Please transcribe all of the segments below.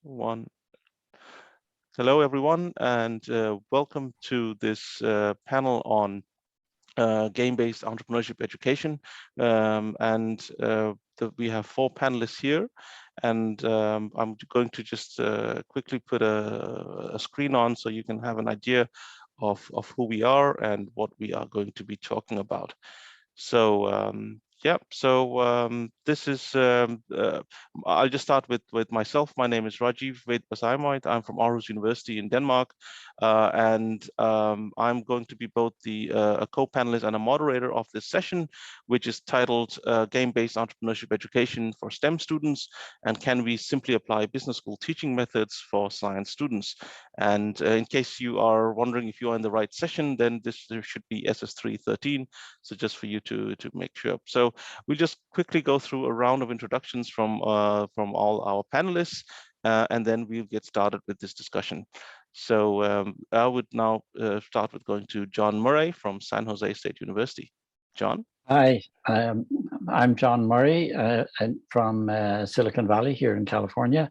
One. Hello, everyone, and welcome to this panel on game-based entrepreneurship education. We have 4 panelists here, and I'm going to just quickly put a screen on so you can have an idea of who we are and what we are going to be talking about. So this is, I'll just start with myself. My name is Rajiv Vaid Basaiawmoit. I'm from Aarhus University in Denmark, and I'm going to be both a co-panelist and a moderator of this session, which is titled Game-Based Entrepreneurship Education for STEM Students, and can we simply apply business school teaching methods for science students? And in case you are wondering if you are in the right session, then this should be SS313. So just for you to make sure. So we'll just quickly go through a round of introductions from all our panelists, and then we'll get started with this discussion. So I would now start with going to John Murray from San Jose State University. John? Hi, I'm John Murray from Silicon Valley here in California.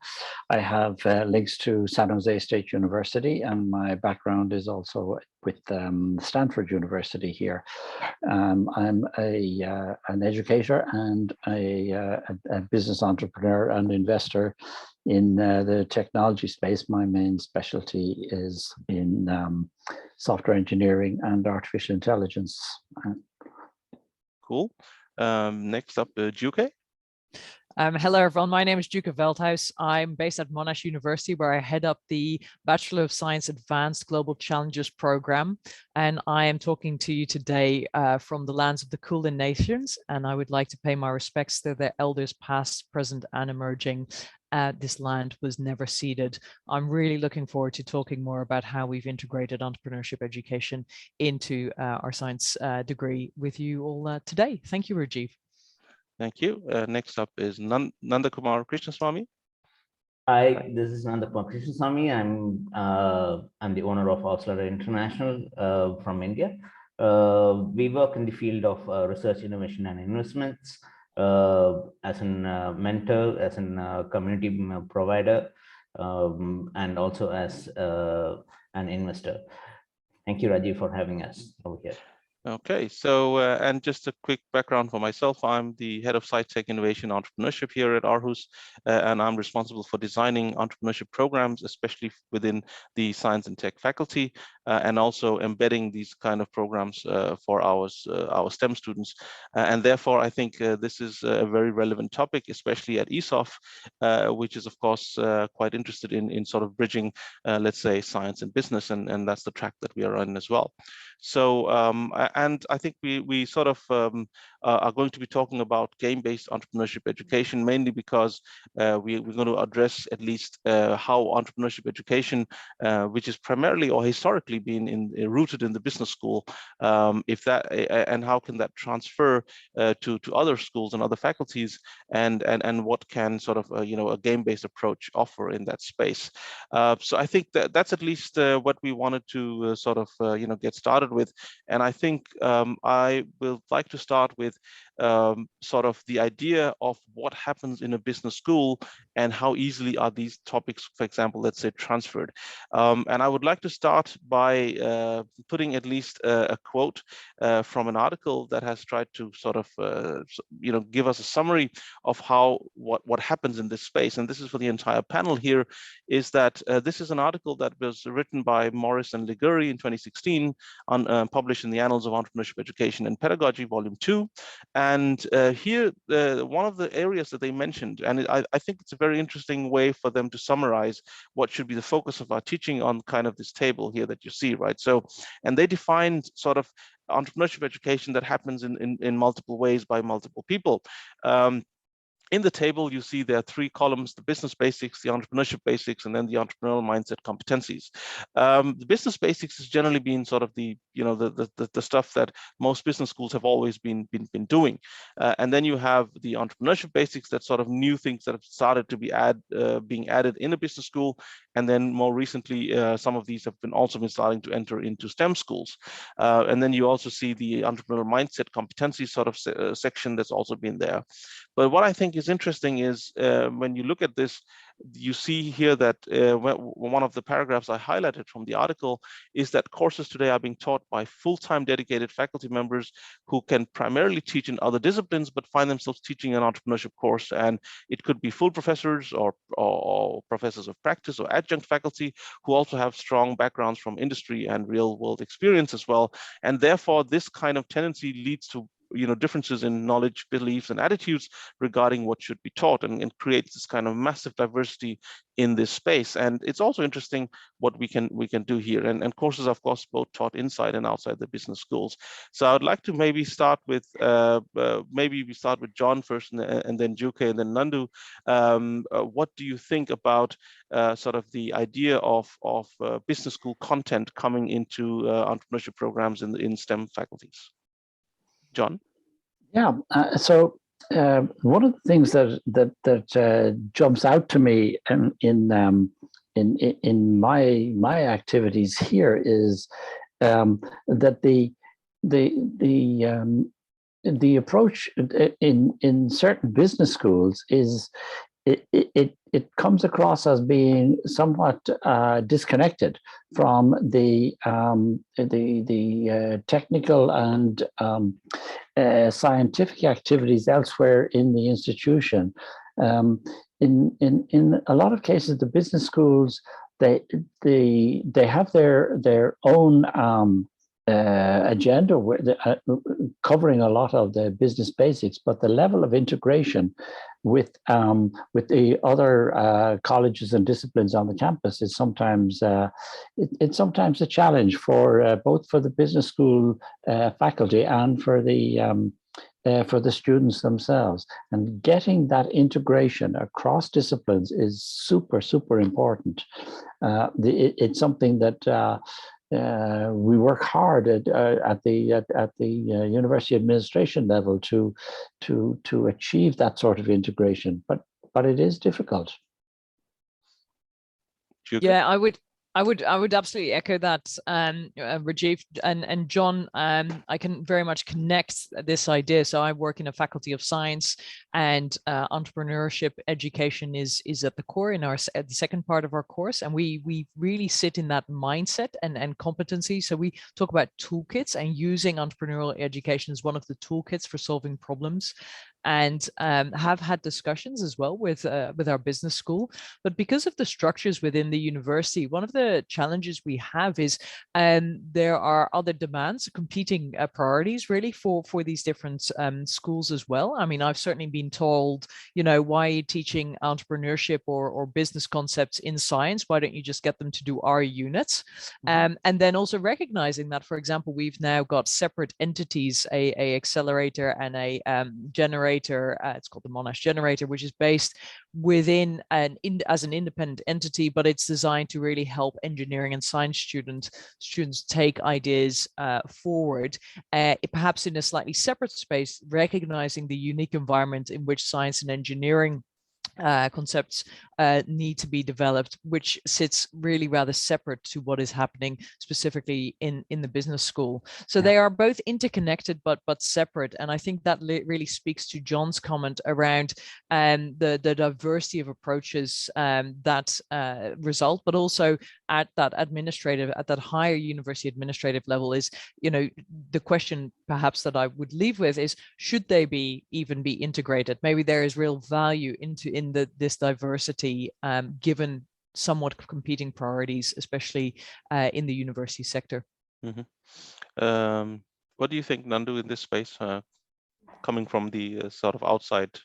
I have links to San Jose State University, and my background is also with Stanford University here. I'm an educator and a business entrepreneur and investor in the technology space. My main specialty is in software engineering and artificial intelligence. Cool. Next up, Djuke. Hello, everyone. My name is Djuke Veldhuis. I'm based at Monash University, where I head up the Bachelor of Science Advanced Global Challenges program. And I am talking to you today from the lands of the Kulin Nations. And I would like to pay my respects to their elders past, present, and emerging. This land was never ceded. I'm really looking forward to talking more about how we've integrated entrepreneurship education into our science degree with you all today. Thank you, Rajiv. Thank you. Next up is Nandakumar Krishnaswamy. Hi, this is Nandakumar Krishnaswamy. I'm the owner of Auslander International from India. We work in the field of research, innovation, and investments as a mentor, as a community provider, and also as an investor. Thank you, Rajiv, for having us over here. Okay, so and just a quick background for myself. I'm the head of SciTech Innovation Entrepreneurship here at Aarhus, and I'm responsible for designing entrepreneurship programs, especially within the science and tech faculty, and also embedding these kind of programs for our STEM students. And therefore, I think this is a very relevant topic, especially at ESOF, which is, of course, quite interested in sort of bridging, let's say, science and business, and that's the track that we are on as well. So, and I think we sort of are going to be talking about game-based entrepreneurship education, mainly because we're going to address at least how entrepreneurship education, which is primarily or historically been rooted in the business school, and how can that transfer to other schools and other faculties, and what can sort of a game-based approach offer in that space. So I think that's at least what we wanted to sort of get started with. And I think I will like to start with sort of the idea of what happens in a business school and how easily are these topics, for example, let's say, transferred. And I would like to start by putting at least a quote from an article that has tried to sort of give us a summary of what happens in this space. And this is for the entire panel here, is that this is an article that was written by Morris and Liguri in 2016 published in the Annals of Entrepreneurship Education and Pedagogy, Volume 2. And here, one of the areas that they mentioned, and I think it's a very interesting way for them to summarize what should be the focus of our teaching on kind of this table here that you see, right? So, and they defined sort of entrepreneurship education that happens in multiple ways by multiple people. In the table, you see there are 3 columns: the business basics, the entrepreneurship basics, and then the entrepreneurial mindset competencies. The business basics has generally been sort of the stuff that most business schools have always been doing. And then you have the entrepreneurship basics, that sort of new things that have started to be being added in a business school. And then more recently, some of these have also been starting to enter into STEM schools. And then you also see the entrepreneurial mindset competency sort of section that's also been there. But what I think is interesting is when you look at this, you see here that one of the paragraphs I highlighted from the article is that courses today are being taught by full-time dedicated faculty members who can primarily teach in other disciplines, but find themselves teaching an entrepreneurship course. And it could be full professors or professors of practice or adjunct faculty who also have strong backgrounds from industry and real world experience as well. And therefore, this kind of tendency leads to differences in knowledge, beliefs, and attitudes regarding what should be taught, and creates this kind of massive diversity in this space. And it's also interesting what we can do here. And courses, of course, both taught inside and outside the business schools. So I'd like to maybe start with John first, and then Djuke, and then Nandu. What do you think about sort of the idea of business school content coming into entrepreneurship programs in STEM faculties? John? Yeah, so one of the things that jumps out to me in my activities here is that the approach in certain business schools is it comes across as being somewhat disconnected from the technical and scientific activities elsewhere in the institution. In a lot of cases, the business schools they have their own agenda covering a lot of the business basics, but the level of integration with the other colleges and disciplines on the campus is sometimes it's sometimes a challenge for both for the business school faculty and for the students themselves. And getting that integration across disciplines is super important. It's something that we work hard at the university administration level to achieve that sort of integration, but it is difficult. Yeah, I would absolutely echo that, Rajiv and John. I can very much connect this idea. So I work in a faculty of science, and entrepreneurship education is at the core in the second part of our course, and we really sit in that mindset and competency. So we talk about toolkits and using entrepreneurial education as one of the toolkits for solving problems. And have had discussions as well with our business school. But because of the structures within the university, one of the challenges we have is there are other demands, competing priorities really for these different schools as well. I mean, I've certainly been told, why are you teaching entrepreneurship or business concepts in science? Why don't you just get them to do our units? And then also recognizing that, for example, we've now got separate entities, a accelerator and a generator. It's called the Monash generator, which is based within as an independent entity, but it's designed to really help engineering and science students take ideas forward, perhaps in a slightly separate space, recognizing the unique environment in which science and engineering concepts need to be developed, which sits really rather separate to what is happening specifically in the business school. So they are both interconnected but separate, and I think that really speaks to John's comment around the diversity of approaches that result, but also at that higher university administrative level is, the question perhaps that I would leave with is, should they even be integrated? Maybe there is real value in this diversity, given somewhat competing priorities, especially in the university sector. What do you think, Nandu, in this space, coming from the sort of outside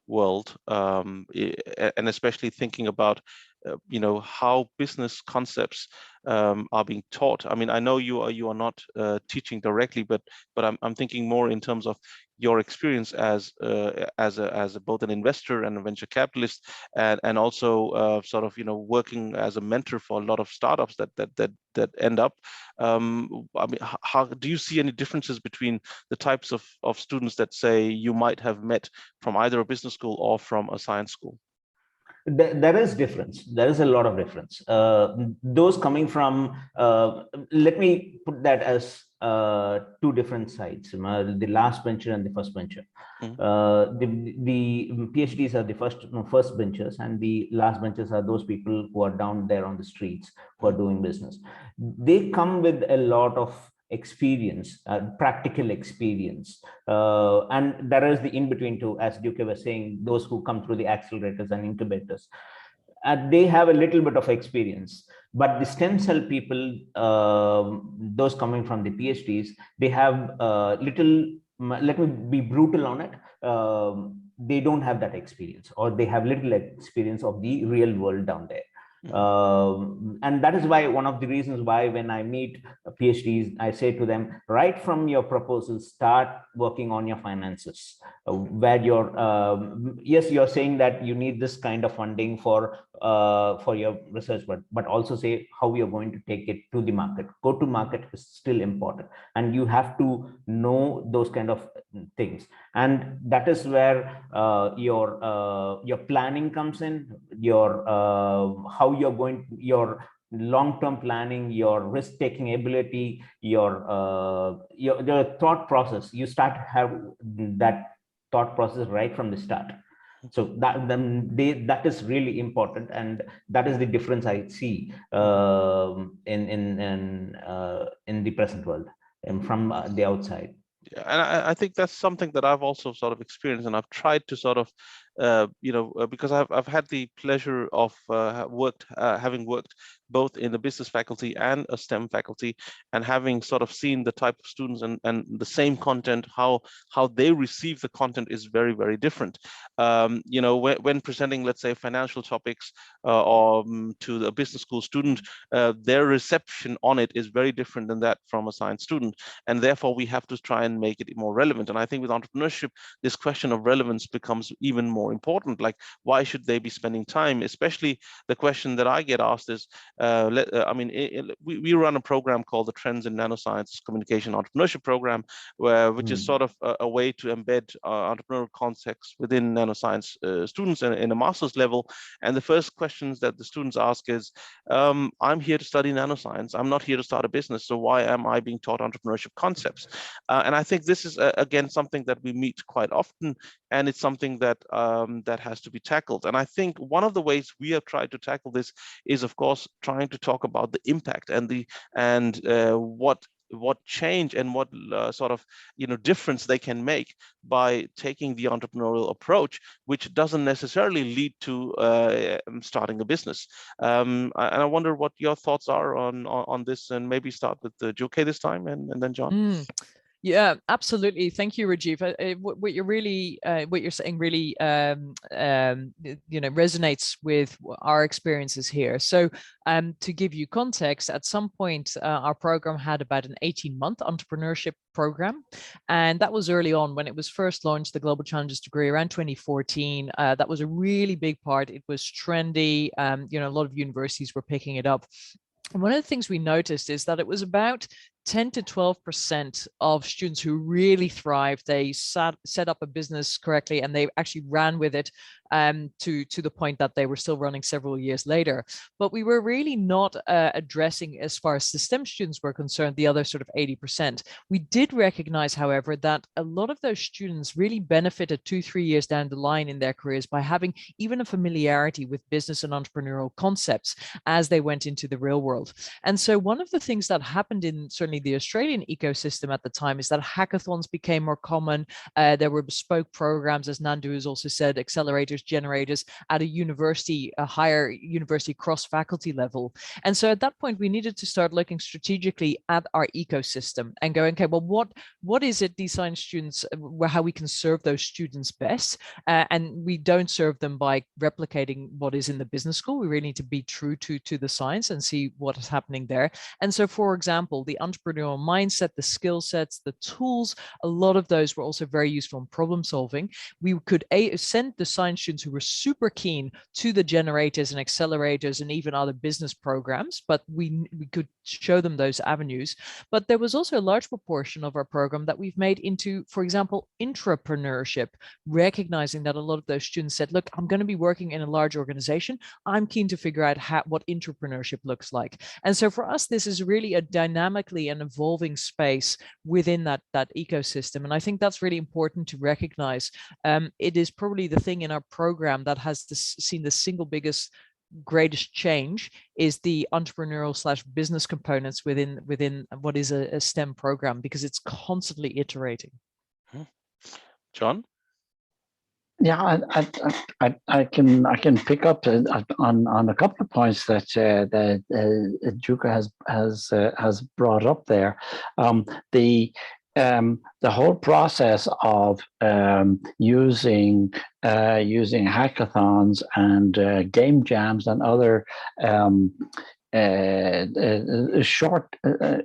world, and especially thinking about how business concepts are being taught? I mean, I know you are not teaching directly, but I'm thinking more in terms of your experience as both an investor and a venture capitalist, and also sort of working as a mentor for a lot of startups that end up. I mean, how do you see any differences between the types of students that, say, you might have met from either a business school or from a science school? There is difference. There is a lot of difference. Those coming from, let me put that as two different sides, the last bencher and the first bencher. The PhDs are the first benchers, and the last benchers are those people who are down there on the streets who are doing business. They come with a lot of experience, practical experience, and there is the in-between too, as Djuke was saying, those who come through the accelerators and incubators. They have a little bit of experience, but the stem cell people, those coming from the PhDs, they have little, let me be brutal on it, they don't have that experience, or they have little experience of the real world down there. And that is why one of the reasons why when I meet PhDs, I say to them, right from your proposal, start working on your finances, where you're, yes, you're saying that you need this kind of funding for your research, but also say how you're going to take it to the market. Go to market is still important, and you have to know those kind of things. And that is where your planning comes in, your how you're going, your long-term planning, your risk-taking ability, your thought process. You start to have that thought process right from the start. So that is really important, and that is the difference I see in the present world and from the outside. Yeah, and I think that's something that I've also sort of experienced, and I've tried to sort of, because I've had the pleasure of having worked both in the business faculty and a STEM faculty, and having sort of seen the type of students and the same content, how they receive the content is very, very different. When presenting, let's say, financial topics or to a business school student, their reception on it is very different than that from a science student, and therefore we have to try and make it more relevant. And I think with entrepreneurship, this question of relevance becomes even more important. Like, why should they be spending time? Especially the question that I get asked is, we run a program called the Trends in Nanoscience Communication Entrepreneurship Program, which is sort of a way to embed entrepreneurial context within nanoscience students in a master's level. And the first questions that the students ask is, I'm here to study nanoscience. I'm not here to start a business. So why am I being taught entrepreneurship concepts? And I think this is, again, something that we meet quite often, and it's something that that has to be tackled. And I think one of the ways we have tried to tackle this is, of course, trying to talk about the impact and what change and what sort of difference they can make by taking the entrepreneurial approach, which doesn't necessarily lead to starting a business. And I wonder what your thoughts are on this, and maybe start with Djuke this time, and then John. Yeah, absolutely. Thank you, Rajiv. What you're saying really, resonates with our experiences here. So, to give you context, at some point, our program had about an 18-month entrepreneurship program, and that was early on when it was first launched, the Global Challenges degree, around 2014. That was a really big part. It was trendy. A lot of universities were picking it up. And one of the things we noticed is that it was about 10 to 12% of students who really thrived. They set up a business correctly, and they actually ran with it to the point that they were still running several years later. But we were really not addressing, as far as the STEM students were concerned, the other sort of 80%. We did recognize, however, that a lot of those students really benefited 2-3 years down the line in their careers by having even a familiarity with business and entrepreneurial concepts as they went into the real world. And so one of the things that happened in certainly the Australian ecosystem at the time is that hackathons became more common. There were bespoke programs, as Nandu has also said, accelerators, generators at a higher university cross-faculty level. And so at that point, we needed to start looking strategically at our ecosystem and going, okay, well, what is it these science students, how we can serve those students best? And we don't serve them by replicating what is in the business school. We really need to be true to the science and see what is happening there. And so, for example, the entrepreneurial mindset, the skill sets, the tools, a lot of those were also very useful in problem solving. We could send the science students who were super keen to the generators and accelerators and even other business programs, but we could show them those avenues. But there was also a large proportion of our program that we've made into, for example, intrapreneurship, recognizing that a lot of those students said, look, I'm going to be working in a large organization. I'm keen to figure out what intrapreneurship looks like. And so for us, this is really a dynamically and evolving space within that ecosystem. And I think that's really important to recognize. It is probably the thing in our program that has seen the single biggest greatest change is the entrepreneurial/business components within what is a STEM program, because it's constantly iterating. John? Yeah, I can pick up on a couple of points that Djuke has brought up there. The whole process of using hackathons and game jams and other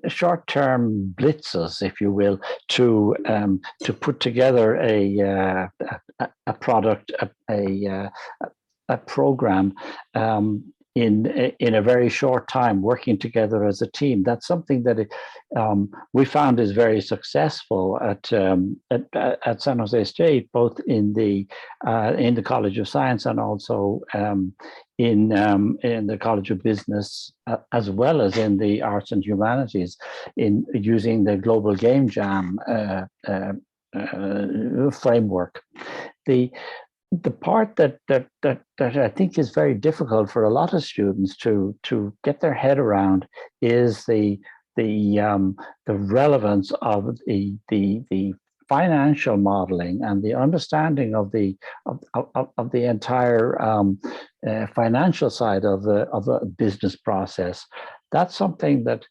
short-term blitzes, if you will, to put together a product, a program in a very short time, working together as a team. That's something that we found is very successful at San Jose State, both in the College of Science and also in the College of Business, as well as in the Arts and Humanities, in using the Global Game Jam framework. The part that I think is very difficult for a lot of students to get their head around is the relevance of the financial modeling and the understanding of the entire financial side of a business process. That's something that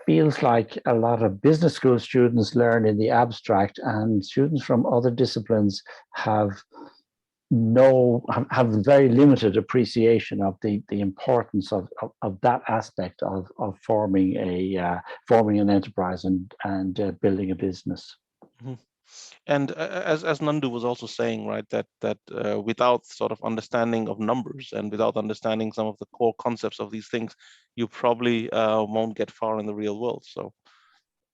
feels like a lot of business school students learn in the abstract, and students from other disciplines have very limited appreciation of the importance of that aspect of forming an enterprise and building a business. Mm-hmm. And as Nandu was also saying, right, that without sort of understanding of numbers and without understanding some of the core concepts of these things, you probably won't get far in the real world. So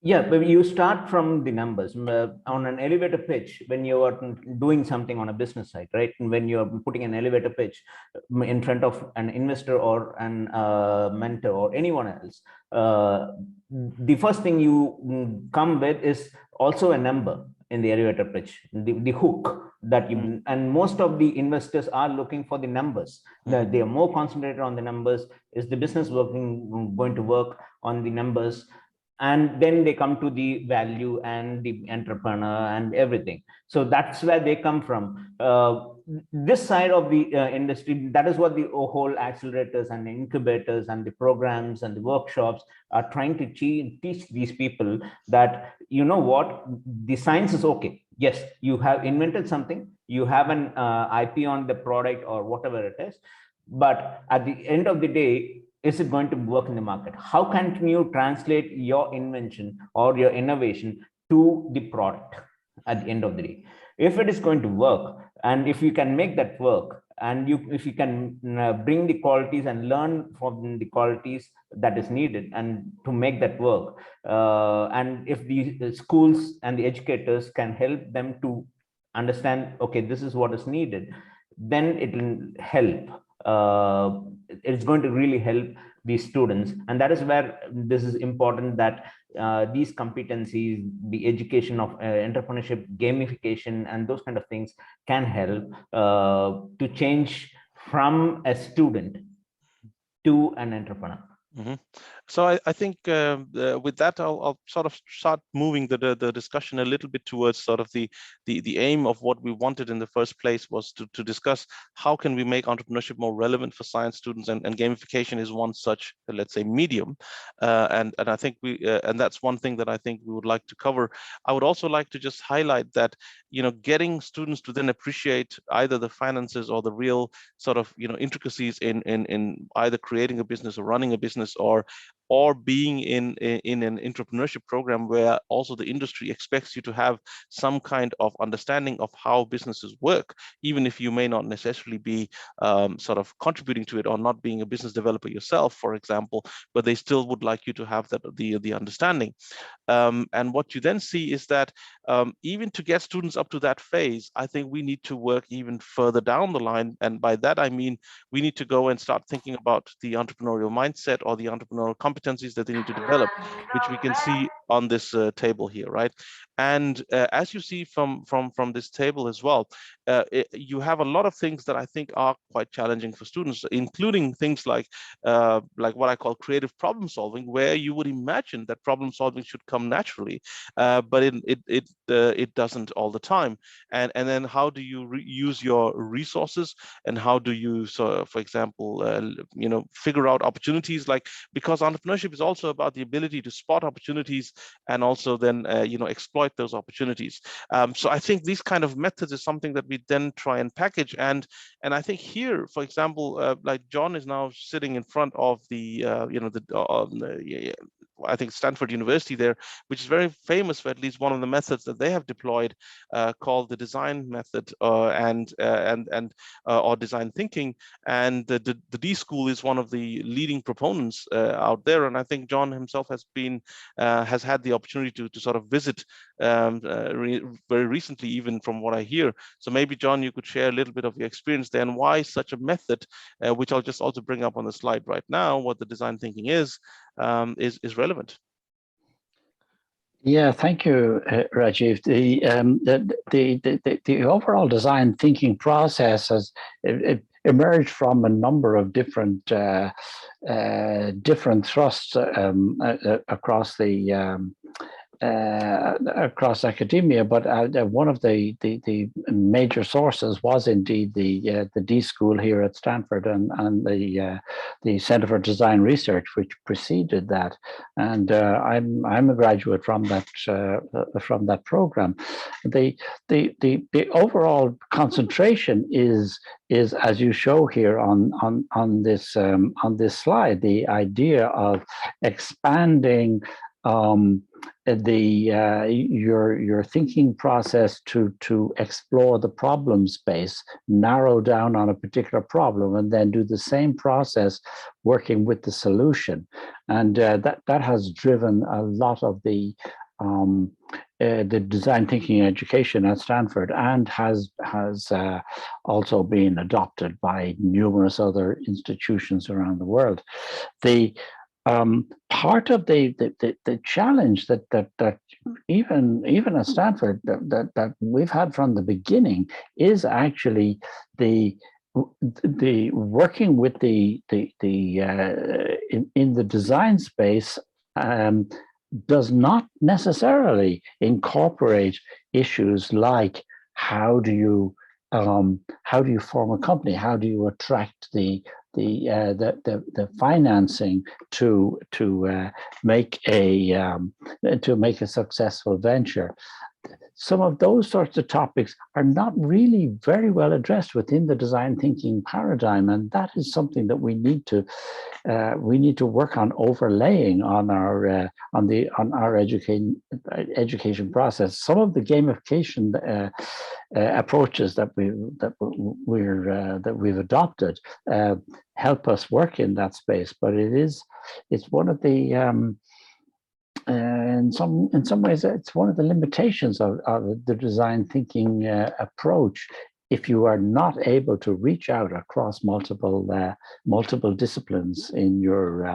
yeah, but you start from the numbers on an elevator pitch when you are doing something on a business side, right? And when you're putting an elevator pitch in front of an investor or an mentor or anyone else, the first thing you come with is also a number in the elevator pitch, the hook that you, and most of the investors are looking for the numbers. They are more concentrated on the numbers. Is the business going to work on the numbers? And then they come to the value and the entrepreneur and everything. So that's where they come from. This side of the industry, that is what the whole accelerators and the incubators and the programs and the workshops are trying to teach these people that, you know what, the science is okay. Yes, you have invented something, you have an IP on the product or whatever it is, but at the end of the day, is it going to work in the market? How can you translate your invention or your innovation to the product at the end of the day? If it is going to work, and if you can make that work, and if you can bring the qualities and learn from the qualities that is needed and to make that work, and if the schools and the educators can help them to understand, okay, this is what is needed, then it will help. It's going to really help these students. And that is where this is important, that these competencies, the education of entrepreneurship, gamification, and those kind of things can help to change from a student to an entrepreneur. Mm-hmm. So I think with that, I'll sort of start moving the discussion a little bit towards sort of the aim of what we wanted in the first place was to discuss how can we make entrepreneurship more relevant for science students, and gamification is one such, let's say, medium. And I think and that's one thing that I think we would like to cover. I would also like to just highlight that, you know, getting students to then appreciate either the finances or the real sort of, you know, intricacies in either creating a business or running a business, or or being in an entrepreneurship program where also the industry expects you to have some kind of understanding of how businesses work, even if you may not necessarily be sort of contributing to it or not being a business developer yourself, for example, but they still would like you to have that the understanding. And what you then see is that even to get students up to that phase, I think we need to work even further down the line. And by that, I mean, we need to go and start thinking about the entrepreneurial mindset or the entrepreneurial competencies that they need to develop, which we can see on this table here, right? And as you see from this table as well, you have a lot of things that I think are quite challenging for students, including things like what I call creative problem solving, where you would imagine that problem solving should come naturally, but it doesn't all the time. And then how do you use your resources, and how do you, so for example, figure out opportunities, because entrepreneurship is also about the ability to spot opportunities and also then exploit those opportunities. So I think these kind of methods is something that we then try and package. And I think here, for example, like John is now sitting in front of the I think Stanford University there, which is very famous for at least one of the methods that they have deployed, called the design method or design thinking. And the D School is one of the leading proponents out there. And I think John himself has had the opportunity to sort of visit very recently, even from what I hear. So maybe, John, you could share a little bit of your experience there and why such a method, which I'll just also bring up on the slide right now, what the design thinking is relevant. Yeah, thank you, Rajiv. The overall design thinking process has emerged from a number of different thrusts across across academia, but one of the major sources was indeed the D School here at Stanford and the Center for Design Research, which preceded that. And I'm a graduate from that program. The overall concentration is as you show here on this slide, the idea of expanding your thinking process to explore the problem space, narrow down on a particular problem, and then do the same process working with the solution. And that has driven a lot of the design thinking education at Stanford, and has also been adopted by numerous other institutions around the world. Part of the challenge that even at Stanford that we've had from the beginning is actually the working with in the design space does not necessarily incorporate issues like how do you form a company, how do you attract the financing to make a successful venture. Some of those sorts of topics are not really very well addressed within the design thinking paradigm, and that is something that we need to work on overlaying on our education process. Some of the gamification approaches that we've adopted help us work in that space, but it's one of the in some ways, it's one of the limitations of the design thinking approach. If you are not able to reach out across multiple disciplines in your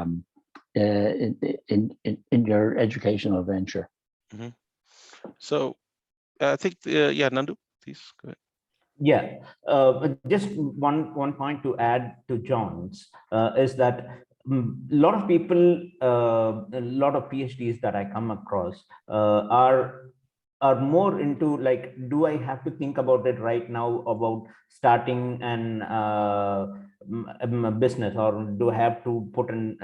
in your educational venture. Mm-hmm. So I think Nandu, please go ahead. Yeah, just one point to add to John's is that a lot of people, a lot of PhDs that I come across are more into like, do I have to think about it right now about starting a business, or do I have to put in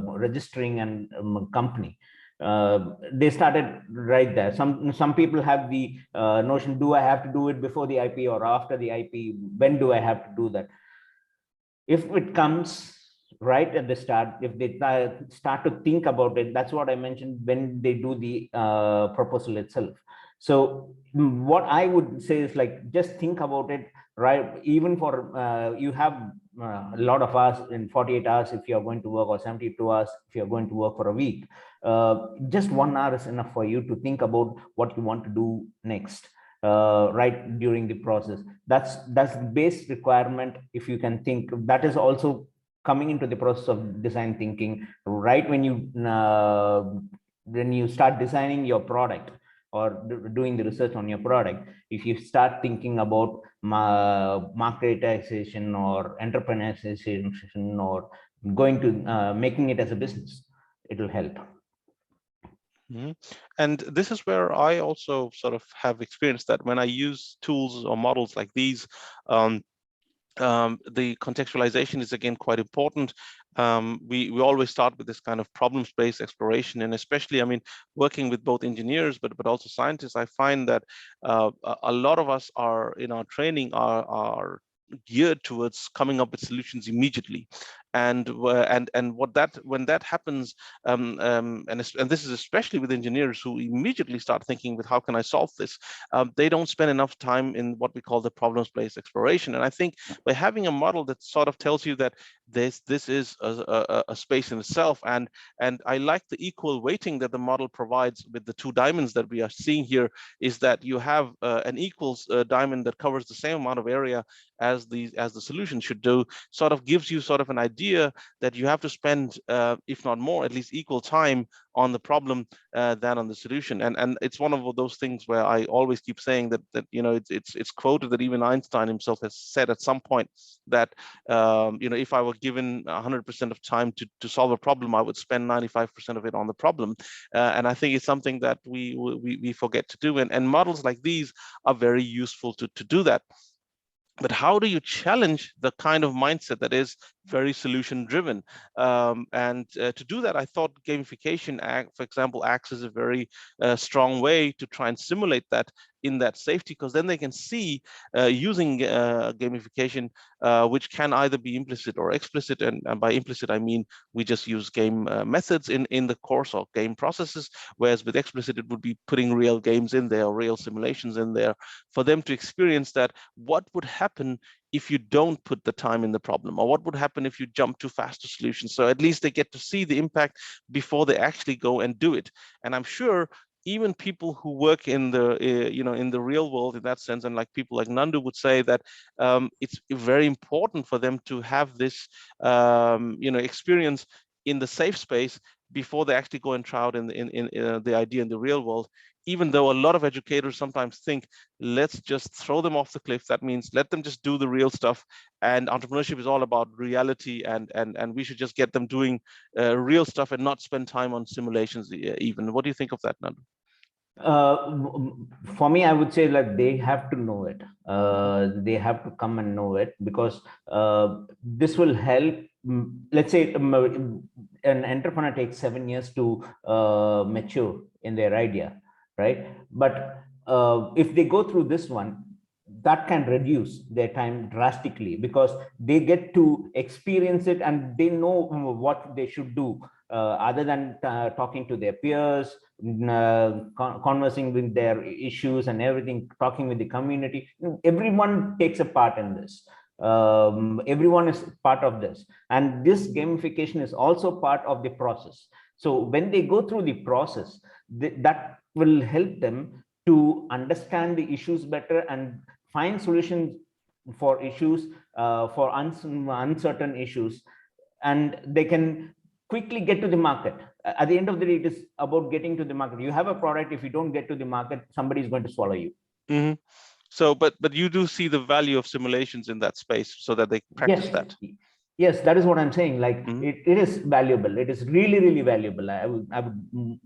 registering a company? They started right there. Some people have the notion, do I have to do it before the IP or after the IP? When do I have to do that? If it comes right at the start, if they start to think about it, that's what I mentioned when they do the proposal itself. So what I would say is, like, just think about it, right? Even for you have a lot of hours in 48 hours if you're going to work, or 72 hours if you're going to work for a week. Just 1 hour is enough for you to think about what you want to do next, right during the process. That's the base requirement. If you can think, that is also coming into the process of design thinking, right? When you start designing your product or doing the research on your product, if you start thinking about marketization or entrepreneurship or going to making it as a business, it will help. Mm-hmm. And this is where I also sort of have experienced that when I use tools or models like these, the contextualization is again quite important. We always start with this kind of problem-based exploration, and especially, I mean, working with both engineers but also scientists, I find that a lot of us are in our training are geared towards coming up with solutions immediately, and when that happens, and this is especially with engineers who immediately start thinking with how can I solve this, they don't spend enough time in what we call the problems-based exploration. And I think by having a model that sort of tells you that this is a space in itself, and I like the equal weighting that the model provides with the 2 diamonds that we are seeing here, is that you have an equals diamond that covers the same amount of area as the solution should do, sort of gives you sort of an idea that you have to spend, if not more, at least equal time on the problem than on the solution. And it's one of those things where I always keep saying that you know, it's quoted that even Einstein himself has said at some point that you know, if I were given 100% of time to solve a problem, I would spend 95% of it on the problem. And I think it's something that we forget to do, and models like these are very useful to do that. But how do you challenge the kind of mindset that is very solution driven? To do that, I thought gamification, for example, acts as a very strong way to try and simulate that in that safety, because then they can see using gamification, which can either be implicit or explicit. And by implicit, I mean we just use game methods in the course or game processes, whereas with explicit, it would be putting real games in there or real simulations in there for them to experience that what would happen if you don't put the time in the problem, or what would happen if you jump too fast to solutions. So at least they get to see the impact before they actually go and do it. And I'm sure even people who work in the you know, in the real world in that sense, and like people like Nandu would say that it's very important for them to have this you know, experience in the safe space before they actually go and try out in the idea in the real world. Even though a lot of educators sometimes think, let's just throw them off the cliff. That means let them just do the real stuff. And entrepreneurship is all about reality, and we should just get them doing real stuff and not spend time on simulations even. What do you think of that, Nandu? For me, I would say that they have to know it. They have to come and know it, because this will help. Let's say an entrepreneur takes 7 years to mature in their idea, right? But if they go through this one, that can reduce their time drastically, because they get to experience it and they know what they should do, other than talking to their peers, conversing with their issues and everything, talking with the community. Everyone takes a part in this. Everyone is part of this, and this gamification is also part of the process. So when they go through the process, that will help them to understand the issues better and find solutions for issues, for uncertain issues, and they can quickly get to the market. At the end of the day, it is about getting to the market. You have a product. If you don't get to the market, somebody is going to swallow you. Mm-hmm. So, but you do see the value of simulations in that space, so that they practice that. Yes, that is what I'm saying. Like, it is valuable. It is really, really valuable. I would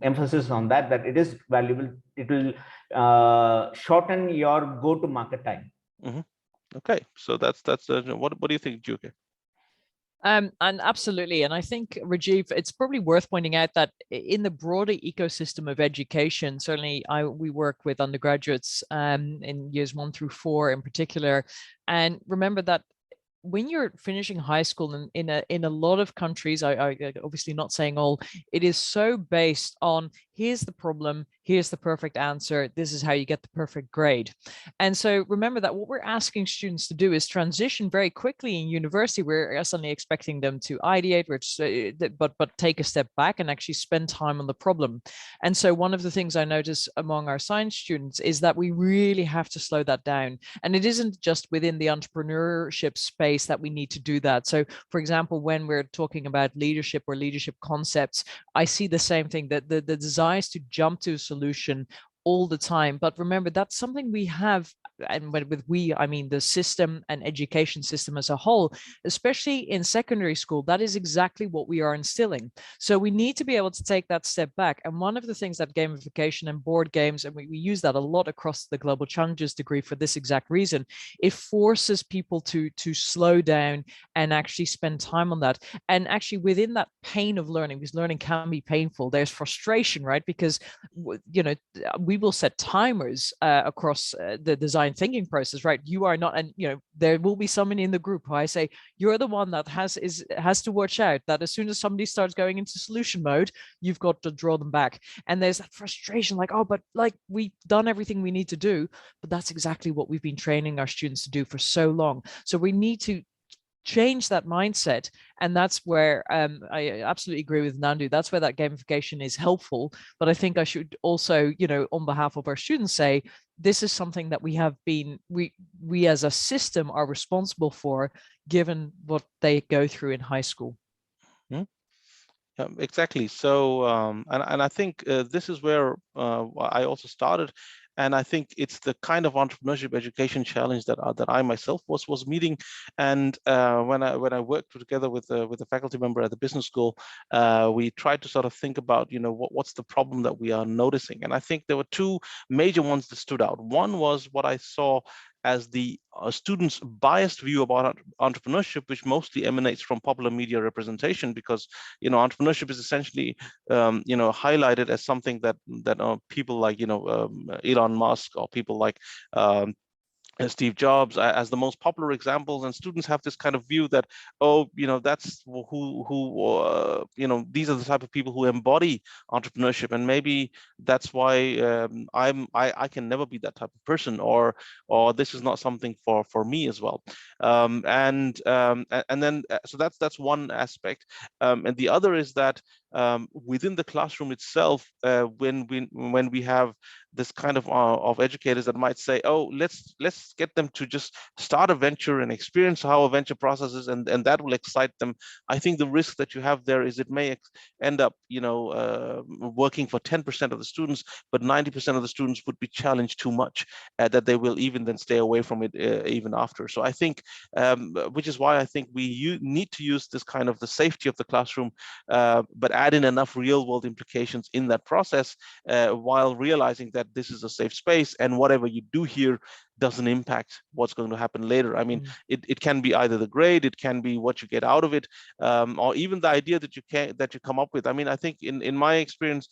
emphasis on that it is valuable. It will shorten your go-to-market time. Mm-hmm. Okay, so that's what do you think, Djuke? And absolutely. And I think, Rajiv, it's probably worth pointing out that in the broader ecosystem of education, certainly we work with undergraduates in years 1 through 4 in particular. And remember that when you're finishing high school, and in a lot of countries, I obviously not saying all, it is so based on here's the problem, here's the perfect answer, this is how you get the perfect grade. And so remember that what we're asking students to do is transition very quickly. In university, we're suddenly expecting them to ideate, but take a step back and actually spend time on the problem. And so one of the things I notice among our science students is that we really have to slow that down. And it isn't just within the entrepreneurship space that we need to do that. So for example, when we're talking about leadership or leadership concepts, I see the same thing, that the desires to jump to a solution all the time. But remember, that's something we have, and with we, I mean the system and education system as a whole, especially in secondary school, that is exactly what we are instilling. So we need to be able to take that step back. And one of the things that gamification and board games, and we use that a lot across the Global Challenges degree for this exact reason, it forces people to slow down and actually spend time on that. And actually within that pain of learning, because learning can be painful, there's frustration, right? Because, you know, we will set timers across the design thinking process, right? You are not, and you know, there will be someone in the group who I say, you're the one that has to watch out that as soon as somebody starts going into solution mode, you've got to draw them back. And there's that frustration, like, oh, but like we've done everything we need to do. But that's exactly what we've been training our students to do for so long. So we need to change that mindset. And that's where I absolutely agree with Nandu. That's where that gamification is helpful. But I think I should also, you know, on behalf of our students say, this is something that we have been, we as a system are responsible for, given what they go through in high school. Exactly. So, and I think this is where I also started. And I think it's the kind of entrepreneurship education challenge that I myself was meeting. And when I worked together with a faculty member at the business school, we tried to sort of think about, you know, what's the problem that we are noticing. And I think there were two major ones that stood out. One was what I saw as the students' biased view about entrepreneurship, which mostly emanates from popular media representation, because, you know, entrepreneurship is essentially, you know, highlighted as something that people like, you know, Elon Musk, or people like Steve Jobs as the most popular examples, and students have this kind of view that, oh, you know, that's who you know, these are the type of people who embody entrepreneurship, and maybe that's why I can never be that type of person, or this is not something for me as well. And then so that's one aspect, and the other is that within the classroom itself, when we have this kind of educators that might say, oh, let's get them to just start a venture and experience how a venture process is, and that will excite them. I think the risk that you have there is it may end up, you know, working for 10% of the students, but 90% of the students would be challenged too much that they will even then stay away from it even after. So I think, which is why I think we need to use this kind of the safety of the classroom, but add in enough real world implications in that process, while realizing that this is a safe space, and whatever you do here doesn't impact what's going to happen later. I mean, it can be either the grade, it can be what you get out of it, or even the idea that you come up with. I mean, I think in my experience,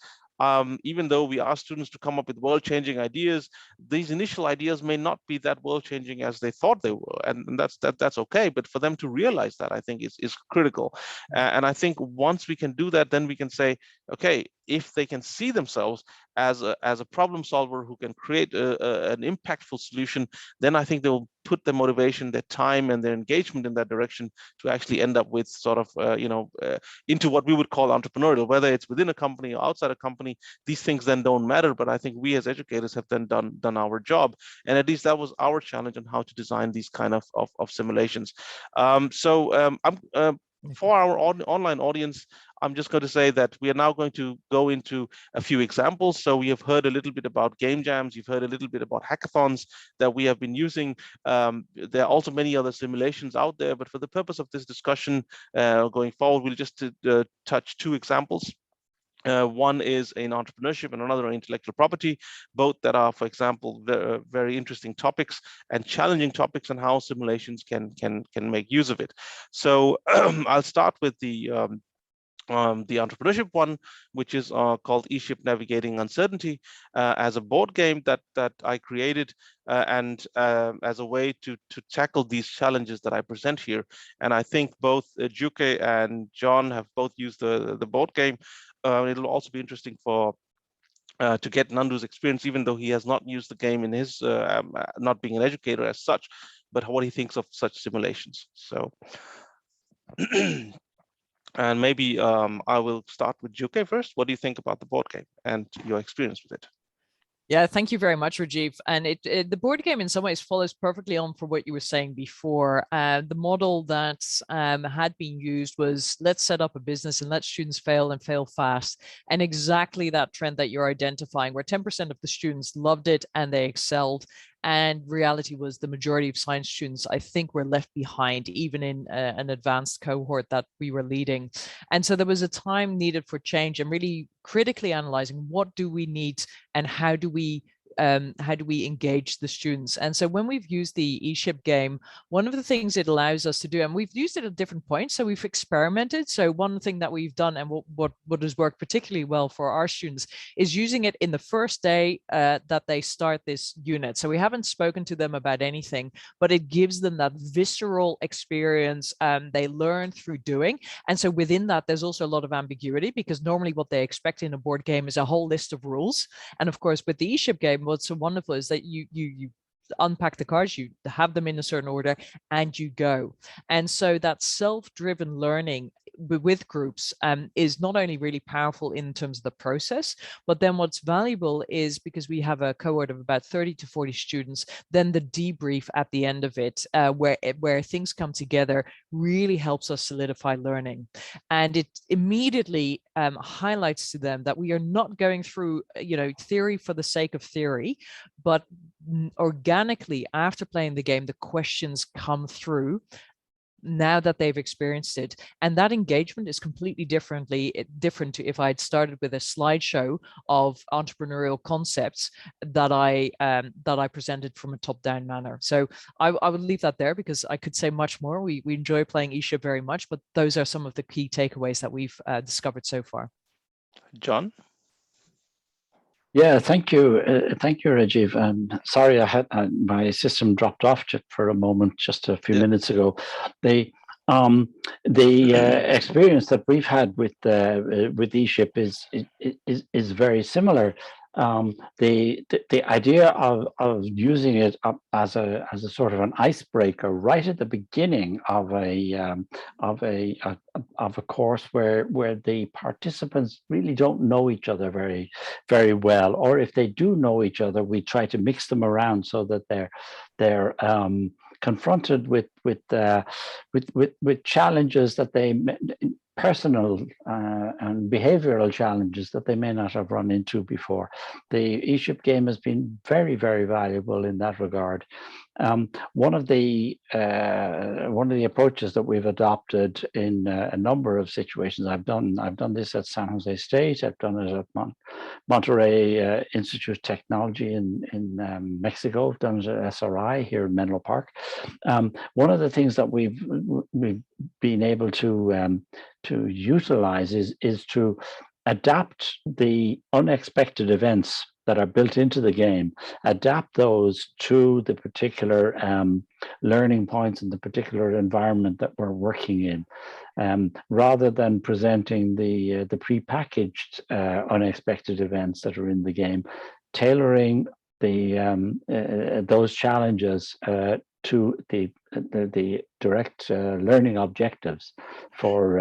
even though we ask students to come up with world-changing ideas, these initial ideas may not be that world-changing as they thought they were, and that's okay. But for them to realize that, I think is critical. And I think once we can do that, then we can say, okay, if they can see themselves as a problem solver who can create an impactful solution, then I think they will put their motivation, their time, and their engagement in that direction to actually end up with sort of, you know, into what we would call entrepreneurial, whether it's within a company or outside a company. These things then don't matter, but I think we as educators have then done our job, and at least that was our challenge on how to design these kind of simulations. For our online audience, I'm just going to say that we are now going to go into a few examples. So we have heard a little bit about game jams. You've heard a little bit about hackathons that we have been using. There are also many other simulations out there, but for the purpose of this discussion going forward, we'll just touch two examples. One is in entrepreneurship and another in intellectual property, both that are, for example, very interesting topics and challenging topics, and how simulations can make use of it. So I'll start with the the entrepreneurship one, which is called eShip Navigating Uncertainty, as a board game that I created, and as a way to tackle these challenges that I present here. And I think both Djuke and John have both used the board game. It'll also be interesting to get Nandu's experience, even though he has not used the game in his not being an educator as such, but what he thinks of such simulations. So. And maybe I will start with Djuke first. What do you think about the board game and your experience with it? Yeah, thank you very much, Rajiv. And the board game in some ways follows perfectly on for what you were saying before. The model that had been used was, let's set up a business and let students fail and fail fast. And exactly that trend that you're identifying, where 10% of the students loved it and they excelled. And reality was the majority of science students, I think, were left behind, even in an advanced cohort that we were leading. And so there was a time needed for change and really critically analyzing what do we need and how do we engage the students. And so when we've used the eShip game, one of the things it allows us to do, and we've used it at different points, so we've experimented. So one thing that we've done, and what has worked particularly well for our students, is using it in the first day that they start this unit. So we haven't spoken to them about anything, but it gives them that visceral experience. They learn through doing. And so within that, there's also a lot of ambiguity, because normally what they expect in a board game is a whole list of rules. And of course, with the eShip game, what's so wonderful is that you unpack the cards, you have them in a certain order, and you go. And so that self-driven learning with groups is not only really powerful in terms of the process, but then what's valuable is, because we have a cohort of about 30 to 40 students, then the debrief at the end of it, where things come together, really helps us solidify learning. And it immediately highlights to them that we are not going through, theory for the sake of theory, but organically, after playing the game, the questions come through now that they've experienced it. And that engagement is completely different to if I'd started with a slideshow of entrepreneurial concepts that I presented from a top-down manner. So I would leave that there, because I could say much more. We enjoy playing eShip very much, but those are some of the key takeaways that we've discovered so far. John? Yeah, thank you, Rajiv. Sorry, I had my system dropped off just for a moment, just a few minutes ago. The experience that we've had with eShip is very similar. The idea of using it as a sort of an icebreaker right at the beginning of a course where the participants really don't know each other very, very well, or if they do know each other, we try to mix them around so that they're confronted with challenges that they personal and behavioral challenges that they may not have run into before. The eShip game has been very, very valuable in that regard. One of the approaches that we've adopted in a number of situations, I've done this at San Jose State, I've done it at Monterey Institute of Technology in Mexico, I've done it at SRI here in Menlo Park. One of the things that we've been able to utilize is to adapt the unexpected events that are built into the game, adapt those to the particular learning points and the particular environment that we're working in, rather than presenting the prepackaged unexpected events that are in the game, tailoring those challenges to the direct learning objectives for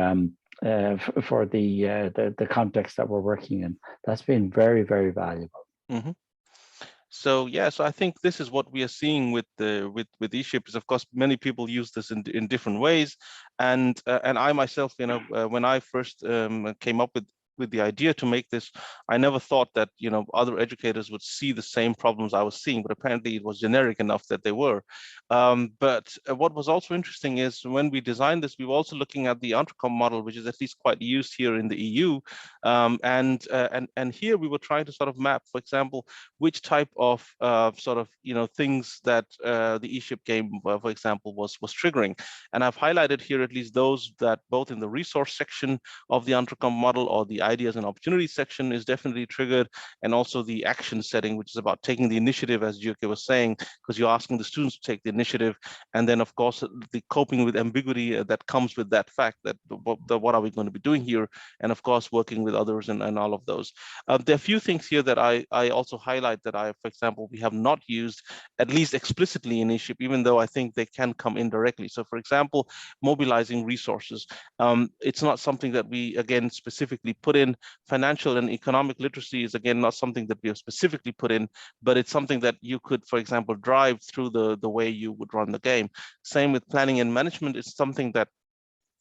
the context that we're working in. That's been very, very valuable. Mm-hmm. So I think this is what we are seeing with eShip. Is of course many people use this in different ways, and I myself, when I first came up with the idea to make this, I never thought that, you know, other educators would see the same problems I was seeing, but apparently it was generic enough that they were. But what was also interesting is when we designed this, we were also looking at the Entrecom model, which is at least quite used here in the EU. And here we were trying to sort of map, for example, which type of sort of, you know, things that the eShip game, for example, was triggering. And I've highlighted here at least those that both in the resource section of the Entrecom model or the ideas and opportunities section is definitely triggered, and also the action setting, which is about taking the initiative, as Djuke was saying, because you're asking the students to take the initiative. And then, of course, the coping with ambiguity that comes with that fact that what are we going to be doing here? And of course, working with others and all of those. There are a few things here that I also highlight that for example, we have not used, at least explicitly in eShip, even though I think they can come indirectly. So for example, mobilizing resources. It's not something that we, again, specifically put in. Financial and economic literacy is, again, not something that we have specifically put in, but it's something that you could, for example, drive through the way you would run the game. Same with planning and management. It's something that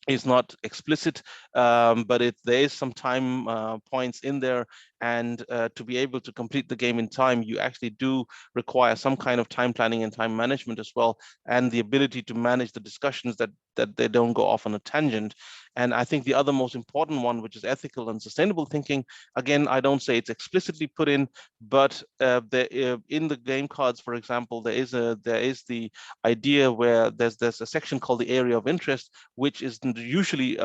is not explicit, but there is some time points in there, and to be able to complete the game in time, you actually do require some kind of time planning and time management as well, and the ability to manage the discussions that they don't go off on a tangent. And I think the other most important one, which is ethical and sustainable thinking, again, I don't say it's explicitly put in, but in the game cards, for example, there is the idea where there's a section called the area of interest, which is usually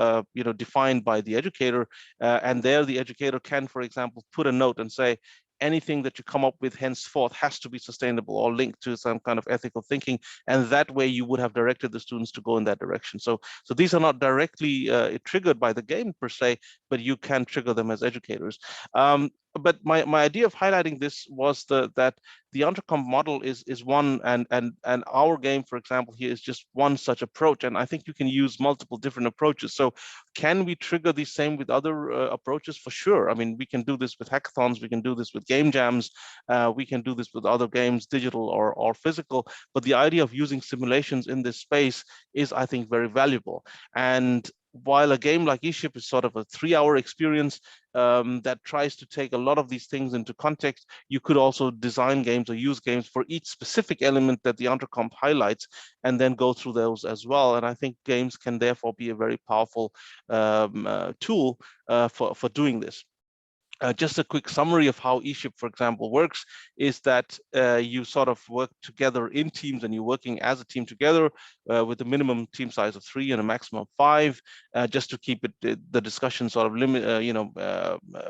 defined by the educator, and there the educator can, for example, put a note and say, anything that you come up with henceforth has to be sustainable or linked to some kind of ethical thinking, and that way you would have directed the students to go in that direction. So these are not directly triggered by the game per se, but you can trigger them as educators. But my idea of highlighting this was that the Entrecom model is one, and our game, for example, here is just one such approach, and I think you can use multiple different approaches. So can we trigger the same with other approaches? For sure. I mean, we can do this with hackathons, we can do this with game jams, we can do this with other games, digital or physical, but the idea of using simulations in this space is, I think, very valuable. And while a game like eShip is sort of a 3-hour experience that tries to take a lot of these things into context, you could also design games or use games for each specific element that the Entrecom highlights, and then go through those as well. And I think games can therefore be a very powerful tool for doing this. Just a quick summary of how eShip, for example, works is that you sort of work together in teams, and you're working as a team together with a minimum team size of 3 and a maximum of 5, just to keep the discussion sort of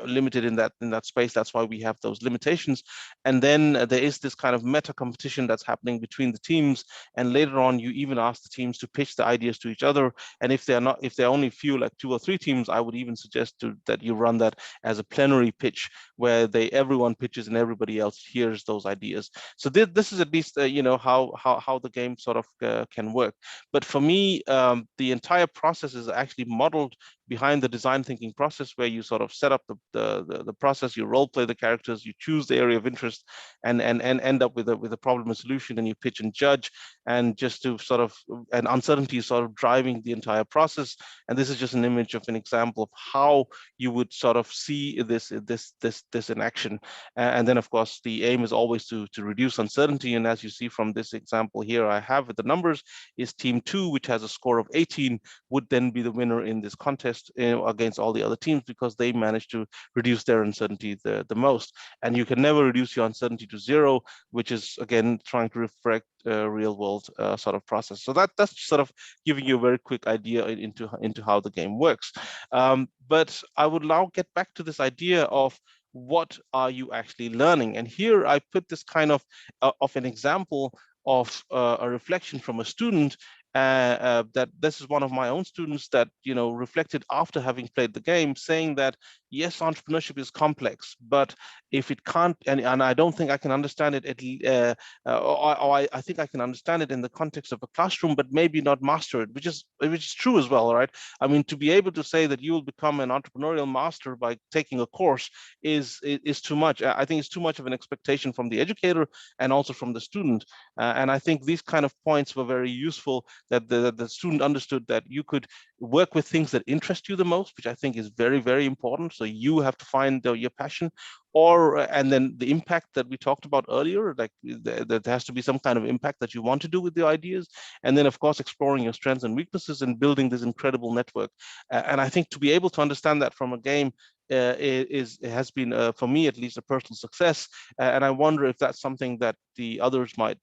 limited in that space. That's why we have those limitations. And then there is this kind of meta competition that's happening between the teams, and later on you even ask the teams to pitch the ideas to each other. And if they're only few, like 2 or 3 teams, I would even suggest that you run that as a plenary pitch, where everyone pitches and everybody else hears those ideas. So this is at least how the game sort of can work. But for me, the entire process is actually modeled behind the design thinking process, where you sort of set up the process, you role play the characters, you choose the area of interest, and end up with a problem and solution, and you pitch and judge, and just to sort of, and uncertainty is sort of driving the entire process. And this is just an image of an example of how you would sort of see this in action. And then of course the aim is always to reduce uncertainty, and as you see from this example here I have with the numbers, is team 2, which has a score of 18, would then be the winner in this contest against all the other teams, because they managed to reduce their uncertainty the most. And you can never reduce your uncertainty to 0, which is again trying to reflect real world sort of process. So that's sort of giving you a very quick idea into how the game works. But I would now get back to this idea of what are you actually learning? And here I put this kind of an example of a reflection from a student, that this is one of my own students that reflected after having played the game, saying that yes, entrepreneurship is complex, but if it can't, and I don't think I can understand it I think I can understand it in the context of a classroom, but maybe not master it, which is true as well, right? I mean, to be able to say that you will become an entrepreneurial master by taking a course is too much. I think it's too much of an expectation from the educator and also from the student. And I think these kind of points were very useful that the student understood that you could work with things that interest you the most, which I think is very, very important. So you have to find your passion, and then the impact that we talked about earlier, like there has to be some kind of impact that you want to do with the ideas. And then of course, exploring your strengths and weaknesses and building this incredible network. And I think to be able to understand that from a game it has been, for me at least, a personal success. And I wonder if that's something that the others might,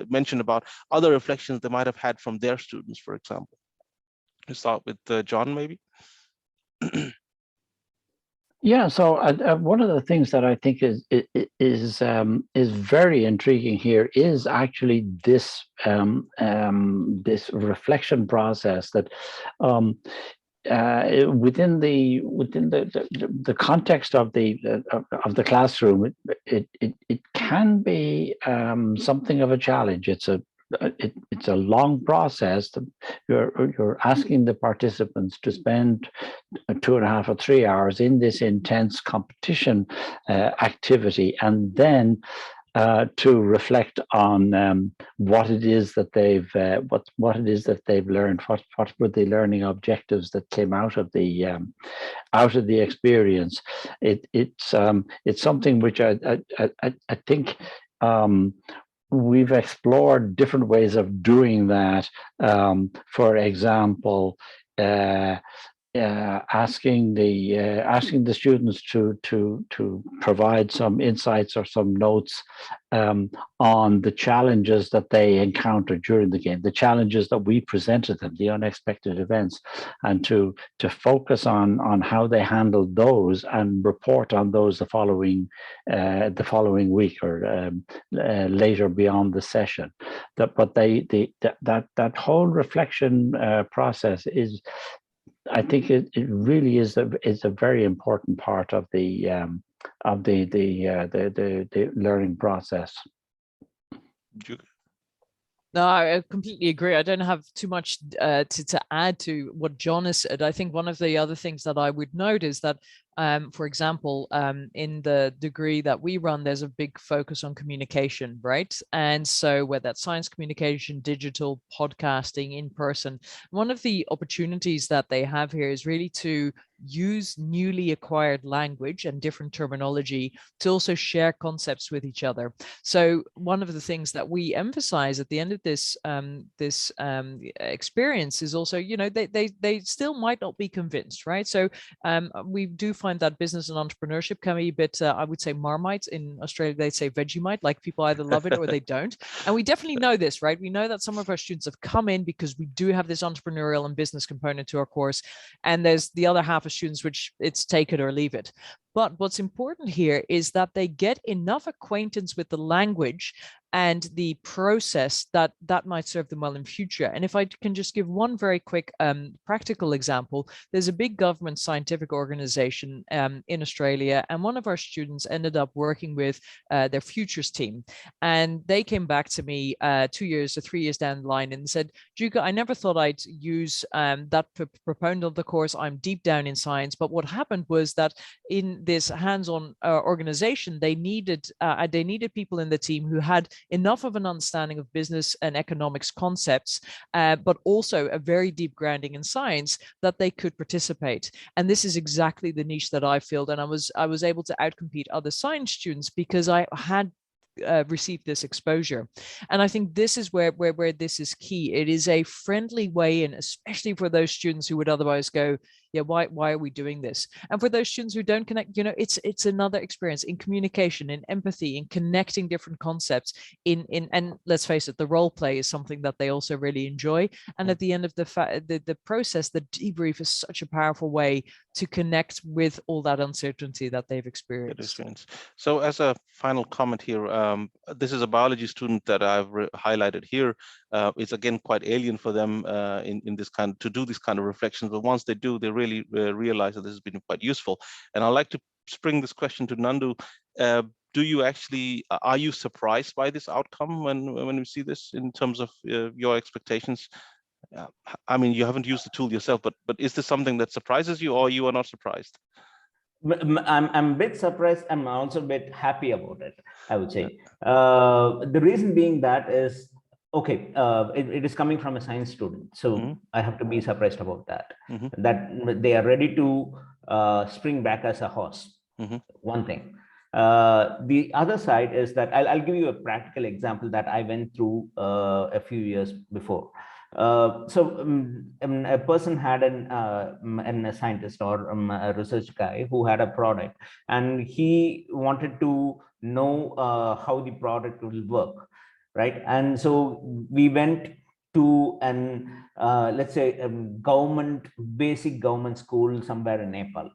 mention about other reflections they might have had from their students, for example. Let's start with John, maybe. Yeah, so one of the things that I think is very intriguing here is actually this this reflection process that within the context of the classroom, it can be something of a challenge. It's a long process. You're asking the participants to spend 2.5 or 3 hours in this intense competition activity, and then to reflect on what it is that they've learned. What were the learning objectives that came out of the experience? It's something which I think we've explored different ways of doing that. For example, asking the students to provide some insights or some notes on the challenges that they encountered during the game, the challenges that we presented them, the unexpected events, and to focus on how they handled those and report on those the following week or later beyond the session. That whole reflection process is, I think it really is a very important part of the learning process. No, I completely agree. I don't have too much to add to what John has said. I think one of the other things that I would note is that, for example, in the degree that we run, there's a big focus on communication, right? And so whether that's science communication, digital, podcasting, in person, one of the opportunities that they have here is really to use newly acquired language and different terminology to also share concepts with each other. So one of the things that we emphasize at the end of this experience is also, they still might not be convinced, right? So we do find that business and entrepreneurship can be a bit, I would say, Marmite. In Australia, they say Vegemite, like people either love it or they don't. And we definitely know this, right? We know that some of our students have come in because we do have this entrepreneurial and business component to our course. And there's the other half of students, which it's take it or leave it. But what's important here is that they get enough acquaintance with the language and the process that might serve them well in future. And if I can just give one very quick practical example, there's a big government scientific organization in Australia, and one of our students ended up working with their futures team. And they came back to me 2 years or 3 years down the line and said, Djuke, I never thought I'd use that proponent of the course. I'm deep down in science. But what happened was that in this hands-on organization, they needed people in the team who had enough of an understanding of business and economics concepts, but also a very deep grounding in science that they could participate. And this is exactly the niche that I filled. And I was able to outcompete other science students because I had received this exposure. And I think this is where this is key. It is a friendly way, and especially for those students who would otherwise go, yeah, why are we doing this? And for those students who don't connect, it's another experience in communication, in empathy, in connecting different concepts, and let's face it, the role play is something that they also really enjoy. And at the end of the process, the debrief is such a powerful way to connect with all that uncertainty that they've experienced. So as a final comment here, this is a biology student that I've highlighted here. It's again quite alien for them in this to do this kind of reflections, but once they do, they really realize that this has been quite useful. And I'd like to spring this question to Nandu. Are you surprised by this outcome when you see this in terms of your expectations? I mean, you haven't used the tool yourself, but is this something that surprises you, or you are not surprised? I'm a bit surprised. I'm also a bit happy about it, I would say. The reason being that is Okay, it is coming from a science student, so I have to be surprised about that. That they are ready to spring back as a horse. One thing. The other side is that I'll give you a practical example that I went through a few years before. A person had a scientist or a research guy who had a product, and he wanted to know how the product will work, right? And so we went to an let's say basic government school somewhere in Nepal,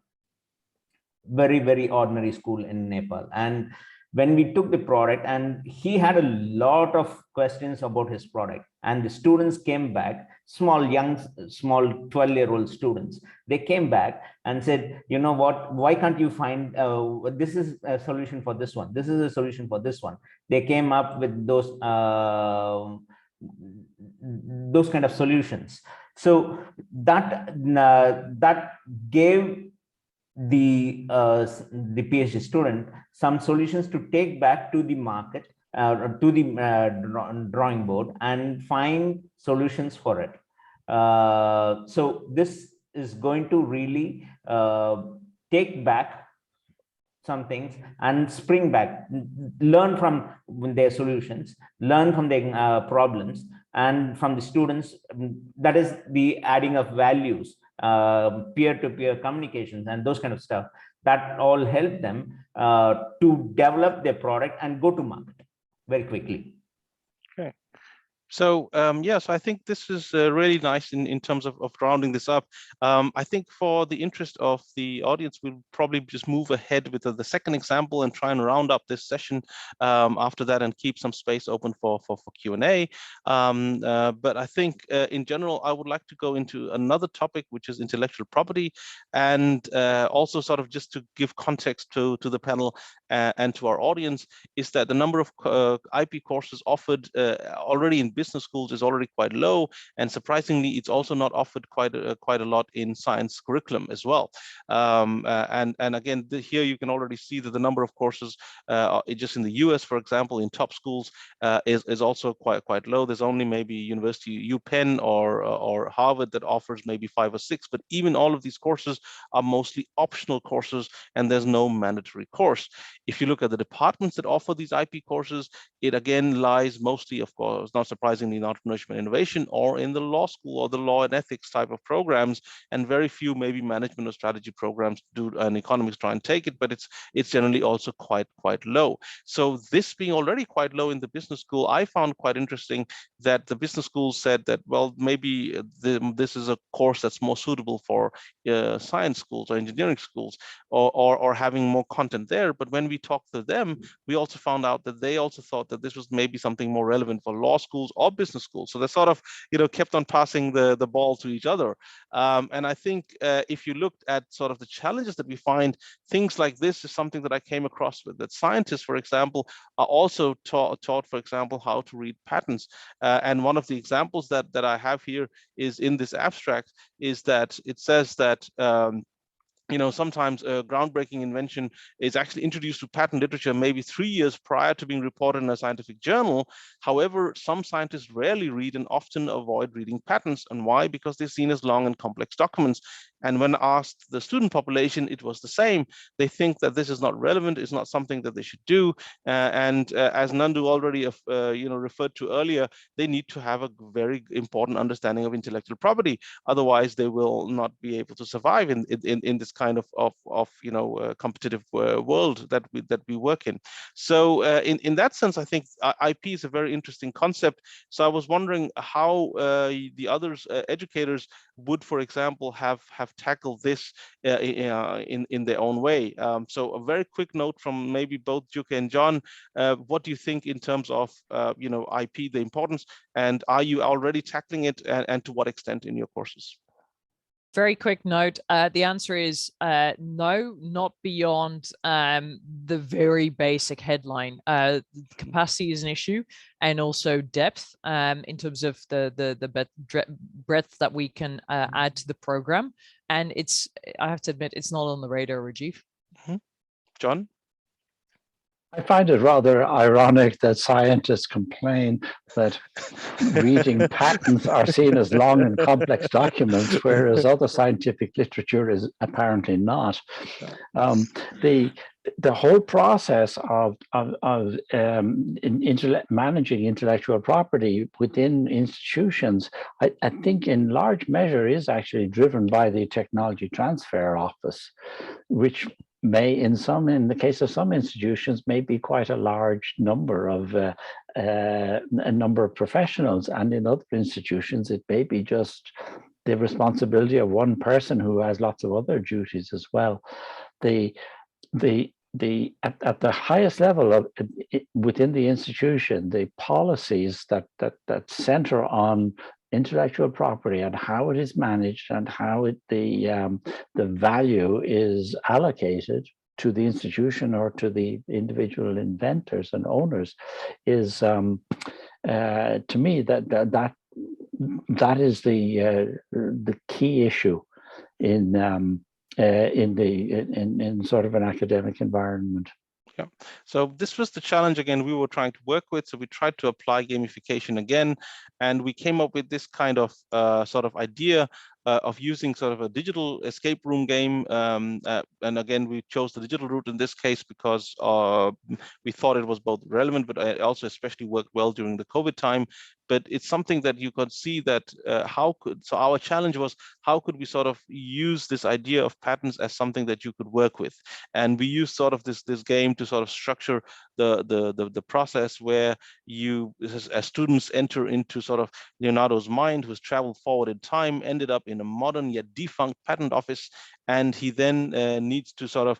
very ordinary school in Nepal. And when we took the product, and he had a lot of questions about his product, and the students came back, small 12-year-old students, they came back and said, you know what, why can't you find this is a solution for this one, this is a solution for this one. They came up with those kind of solutions. So that gave the PhD student some solutions to take back to the market, to the drawing board, and find solutions for it. So this is going to really take back some things and spring back, learn from their solutions, learn from their problems, and from the students. That is the adding of values, peer-to-peer communications, and those kind of stuff that all help them to develop their product and go to market very quickly. Okay. So so I think this is really nice in terms of rounding this up. I think for the interest of the audience, we'll probably just move ahead with the second example and try and round up this session after that, and keep some space open for Q&A. But I think in general, I would like to go into another topic, which is intellectual property, and also sort of just to give context to the panel and to our audience, is that the number of IP courses offered already in business schools is already quite low, and surprisingly, it's also not offered quite a lot in science curriculum as well. And again, here you can already see that the number of courses just in the US, for example, in top schools is also quite low. There's only maybe University UPenn or Harvard that offers maybe 5 or 6, but even all of these courses are mostly optional courses, and there's no mandatory course. If you look at the departments that offer these IP courses, it again lies mostly, of course, not surprisingly, in entrepreneurship and innovation, or in the law school or the law and ethics type of programs, and very few maybe management or strategy programs do, and economics try and take it, but it's generally also quite low. So this being already quite low in the business school, I found quite interesting that the business school said that, well, maybe this is a course that's more suitable for science schools or engineering schools, or having more content there. But when we talked to them, we also found out that they also thought that this was maybe something more relevant for law schools or business schools. So they sort of, kept on passing the ball to each other. And I think if you looked at sort of the challenges that we find, things like this is something that I came across with, that scientists, for example, are also taught, for example, how to read patents. And one of the examples that I have here is in this abstract, is that it says that sometimes a groundbreaking invention is actually introduced to patent literature maybe 3 years prior to being reported in a scientific journal. However, some scientists rarely read and often avoid reading patents. And why? Because they're seen as long and complex documents. And when asked the student population, it was the same. They think that this is not relevant, it's not something that they should do. And as Nandu already referred to earlier, they need to have a very important understanding of intellectual property. Otherwise, they will not be able to survive in this kind of competitive world that we work in. So in that sense, I think IP is a very interesting concept. So I was wondering how the others educators would, for example, have tackled this in their own way. So a very quick note from maybe both Djuke and John. What do you think in terms of IP, the importance, and are you already tackling it, and to what extent in your courses? Very quick note. The answer is no, not beyond the very basic headline. Capacity is an issue, and also depth in terms of the breadth that we can add to the program. And I have to admit, it's not on the radar, Rajiv. John? I find it rather ironic that scientists complain that reading patents are seen as long and complex documents, whereas other scientific literature is apparently not. The whole process of managing intellectual property within institutions, I think in large measure is actually driven by the Technology Transfer Office, which may, in the case of some institutions, may be quite a large number of a number of professionals, and in other institutions it may be just the responsibility of one person who has lots of other duties as well. At the highest level of within the institution, the policies that center on intellectual property and how it is managed and how the value is allocated to the institution or to the individual inventors and owners is to me that is the key issue in sort of an academic environment. Yeah. So this was the challenge again we were trying to work with. So we tried to apply gamification again, and we came up with this kind of sort of idea of using sort of a digital escape room game. And again, we chose the digital route in this case because we thought it was both relevant, but it also especially worked well during the COVID time. But it's something that you could see that so our challenge was, how could we sort of use this idea of patents as something that you could work with? And we used sort of this game to sort of structure the process where you, as students, enter into sort of Leonardo's mind, who's traveled forward in time, ended up in a modern yet defunct patent office, and he then needs to sort of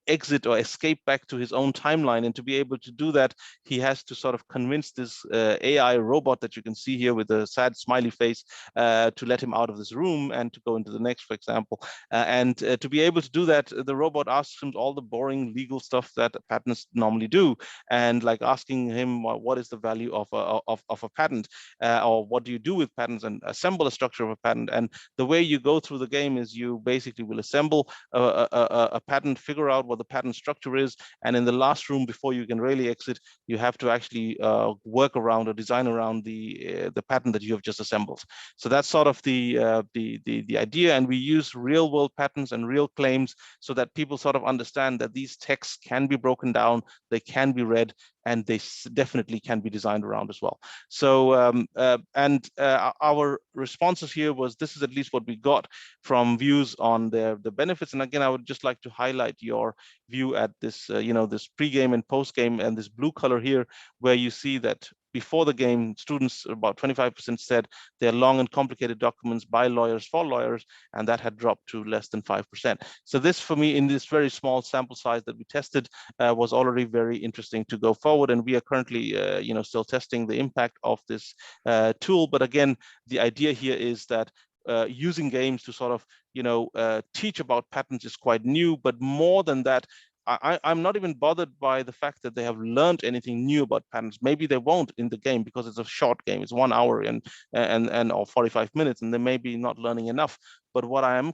exit or escape back to his own timeline. And to be able to do that, he has to sort of convince this AI robot that you can see here with a sad smiley face to let him out of this room and to go into the next, for example. And to be able to do that, the robot asks him all the boring legal stuff that patents normally do, and like asking him what is the value of a patent, or what do you do with patents, and assemble a structure of a patent. And the way you go through the game is you basically will assemble a patent, figure out what the patent structure is, and in the last room before you can really exit, you have to actually work around or design around the patent that you have just assembled. So that's sort of the idea, and we use real world patents and real claims so that people sort of understand that these texts can be broken down, they can be read, and they definitely can be designed around as well. So our responses here was, this is at least what we got from views on the benefits. And again, I would just like to highlight your view at this this pre-game and post-game, and this blue color here, where you see that before the game, students, about 25% said they're long and complicated documents by lawyers for lawyers, and that had dropped to less than 5%. So this, for me, in this very small sample size that we tested, was already very interesting to go forward. And we are currently, still testing the impact of this tool. But again, the idea here is that using games to sort of, teach about patents is quite new, but more than that, I'm not even bothered by the fact that they have learned anything new about patents. Maybe they won't in the game because it's a short game. It's 1 hour and or 45 minutes, and they may be not learning enough. But what I'm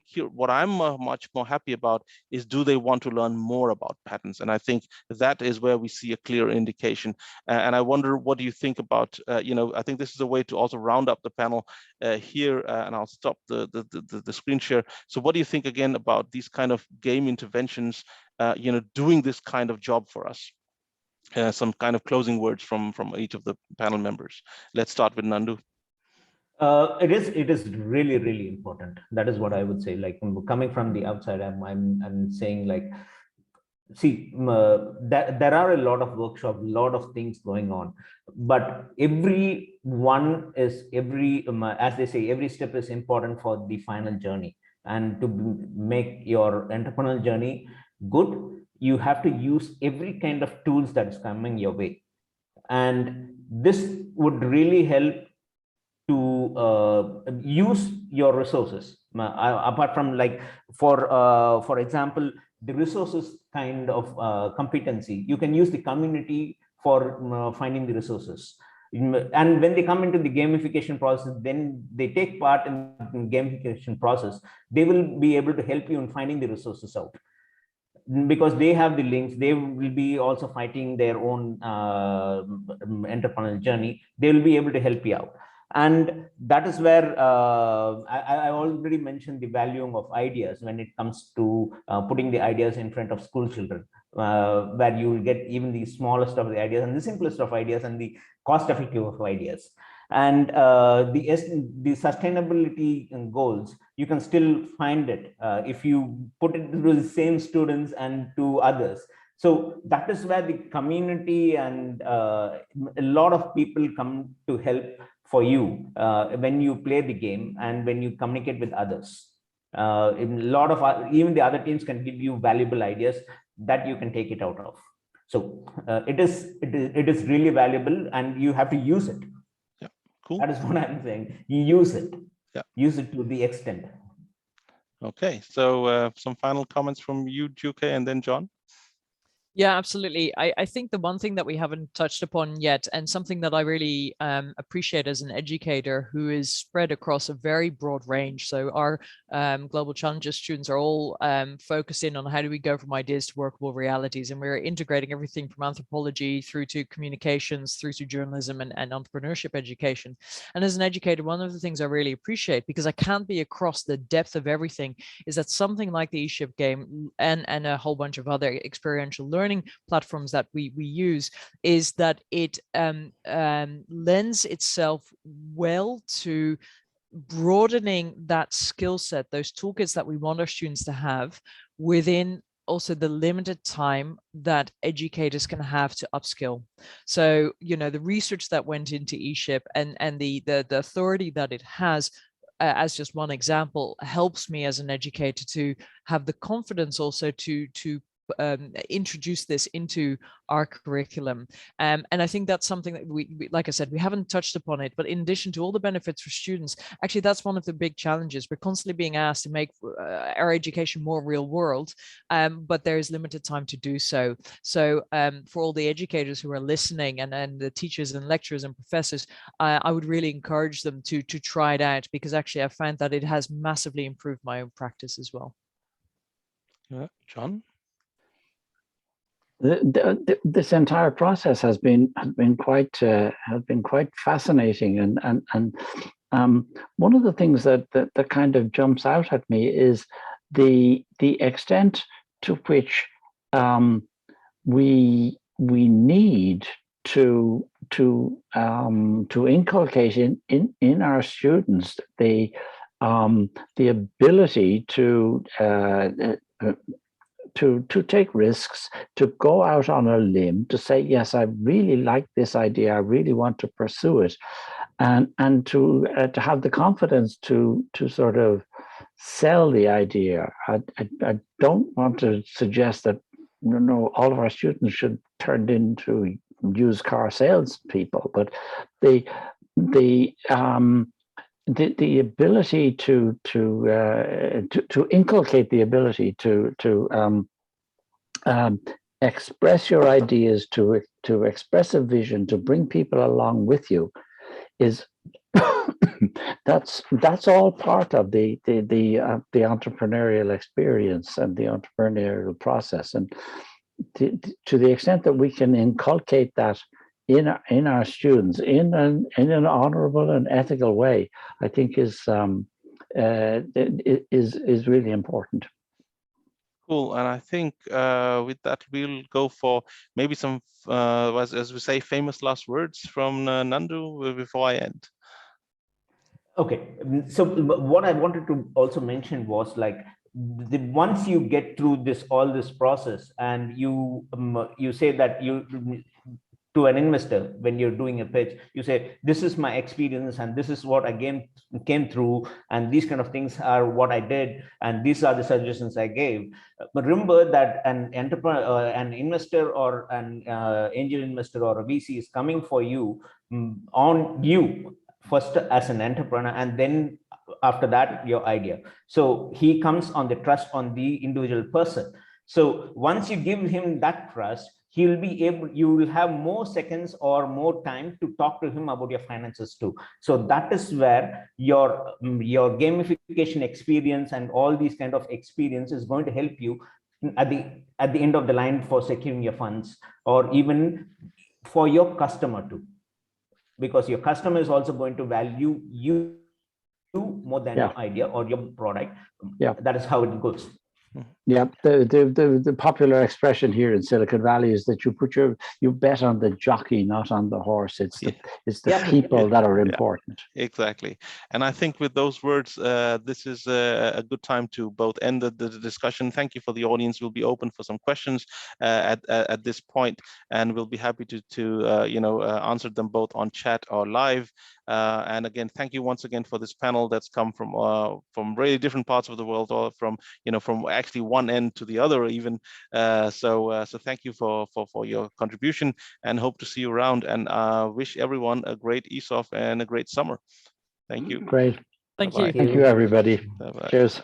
much more happy about is, do they want to learn more about patents? And I think that is where we see a clear indication. And I wonder, what do you think about, I think this is a way to also round up the panel here, and I'll stop the screen share. So what do you think again about these kind of game interventions, doing this kind of job for us? Some kind of closing words from each of the panel members. Let's start with Nandu. It is really, really important. That is what I would say. Like, coming from the outside, I'm saying, like, see, there are a lot of workshops, a lot of things going on, but every one is as they say, every step is important for the final journey. And to make your entrepreneurial journey good, you have to use every kind of tools that is coming your way, and this would really help to use your resources. Apart from, like, for example, the resources kind of competency, you can use the community for finding the resources. And when they come into the gamification process, then they take part in the gamification process, they will be able to help you in finding the resources out. because they have the links, they will be also fighting their own entrepreneurial journey. They will be able to help you out. And that is where I already mentioned the valuing of ideas when it comes to putting the ideas in front of school children, where you will get even the smallest of the ideas and the simplest of ideas and the cost effective of ideas. And the sustainability goals, you can still find it if you put it to the same students and to others. So that is where the community and a lot of people come to help for you when you play the game and when you communicate with others. In a lot of even the other teams can give you valuable ideas that you can take it out of. So it is really valuable, and you have to use it. Yeah, cool. That is what I'm saying. You use it. Yeah. Use it to the extent. Okay, so some final comments from you, Djuke, and then John. Yeah, absolutely. I think the one thing that we haven't touched upon yet, and something that I really appreciate as an educator who is spread across a very broad range. So our Global Challenges students are all focusing on how do we go from ideas to workable realities. And we're integrating everything from anthropology through to communications, through to journalism and entrepreneurship education. And as an educator, one of the things I really appreciate, because I can't be across the depth of everything, is that something like the eShip game and a whole bunch of other experiential learning platforms that we use, is that it lends itself well to broadening that skill set, those toolkits that we want our students to have within also the limited time that educators can have to upskill. So, you know, the research that went into eShip and the authority that it has, as just one example, helps me as an educator to have the confidence also to introduce this into our curriculum. And I think that's something that we, like I said, we haven't touched upon it, but in addition to all the benefits for students, actually that's one of the big challenges. We're constantly being asked to make our education more real world, but there is limited time to do so. So for all the educators who are listening and the teachers and lecturers and professors, I would really encourage them to try it out, because actually I found that it has massively improved my own practice as well. Yeah, John? This entire process has been quite fascinating, and one of the things that kind of jumps out at me is the extent to which we need to inculcate in our students the ability to take risks, to go out on a limb, to say, yes, I really like this idea, I really want to pursue it, and to have the confidence to sort of sell the idea. I don't want to suggest that all of our students should turn into used car salespeople, but the ability to inculcate the ability to express your ideas, to express a vision, to bring people along with you, is that's all part of the entrepreneurial experience and the entrepreneurial process. And to the extent that we can inculcate that in our students in an honorable and ethical way, I think is really important. Cool, and I think with that we'll go for maybe some, as we say, famous last words from Nandu before I end. Okay, so what I wanted to also mention was, like, once you get through all this process, and you say that to an investor, when you're doing a pitch, you say, this is my experience and this is what I came through, and these kind of things are what I did, and these are the suggestions I gave. But remember that an entrepreneur, an investor, or an angel investor or a VC is coming for you on you first as an entrepreneur, and then after that your idea. So he comes on the trust on the individual person. So once you give him that trust, he'll be able, you will have more seconds or more time to talk to him about your finances too. So that is where your gamification experience and all these kind of experience is going to help you at the end of the line for securing your funds, or even for your customer too, because your customer is also going to value you more than your idea or your product. That is how it goes. Yeah, the popular expression here in Silicon Valley is that you bet on the jockey, not on the horse. It's the people that are important. Exactly. And I think with those words, this is a good time to both end the discussion. Thank you for the audience. We'll be open for some questions at this point, and we'll be happy to answer them both on chat or live. And again, thank you once again for this panel that's come from really different parts of the world, or from actually one end to the other even. So thank you for your contribution, and hope to see you around, and wish everyone a great ESOF and a great summer. Thank you. Great. Thank you. Thank you, everybody. Bye-bye. Cheers.